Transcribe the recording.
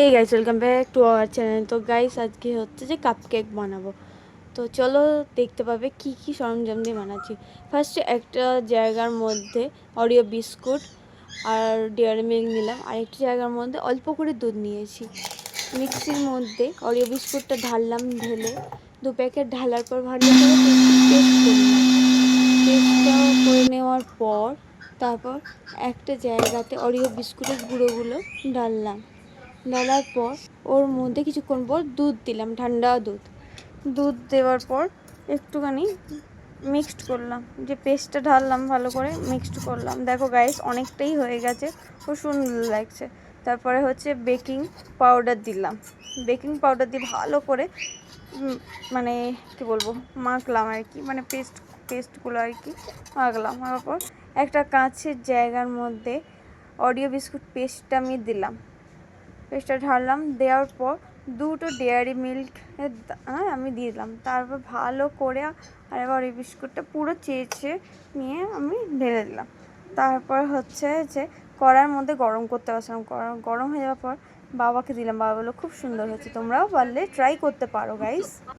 এই guys, welcome back to our channel. তো guys, আজকে হচ্ছে যে কাপ কেক বানাবো। তো চলো দেখতে পাবে কি কি সরঞ্জাম দিয়ে বানাচ্ছি। ফার্স্টে একটা জায়গার মধ্যে অরিও বিস্কুট আর ডেয়ারি মিল্ক নিলাম, আর একটা জায়গার মধ্যে অল্প করে দুধ নিয়েছি। মিক্সির মধ্যে অরিও বিস্কুটটা ঢাললাম, ঢেলে 2 প্যাকেট ঢালার পর ভালো করে পেস্ট করলাম। পেস্টটা করে নেওয়ার পর তারপর একটা জায়গাতে অরিও বিস্কুটের গুঁড়োগুলো ঢাললাম। ঢালার পর ওর মধ্যে কিছুক্ষণ পর দুধ দিলাম, ঠান্ডা দুধ। দুধ দেওয়ার পর একটুখানি মিক্সড করলাম, যে পেস্টটা ঢাললাম ভালো করে মিক্সড করলাম। দেখো গাইস, অনেকটাই হয়ে গেছে, খুব সুন্দর লাগছে। তারপরে হচ্ছে বেকিং পাউডার দিলাম। বেকিং পাউডার দিয়ে ভালো করে মানে কি বলবো, মাখলাম আর কি, মানে পেস্টগুলো আর কি মাখলাম। তারপর একটা কাঁচের জায়গার মধ্যে অরিও বিস্কুট পেস্টটা আমি দিলাম, পেস্টটা ঢাললাম। দেওয়ার পর 2টো ডেয়ারি মিল্ক আমি দিয়ে দিলাম। তারপর ভালো করে আরেকবার এই বিস্কুটটা পুরো চেঁচে নিয়ে আমি ঢেলে দিলাম। তারপর হচ্ছে যে কড়ার মধ্যে গরম করতে বসলাম। গরম হয়ে যাওয়ার পর বাবাকে দিলাম। বাবা বললো খুব সুন্দর হয়েছে, তোমরাও পারলে ট্রাই করতে পারো গাইস।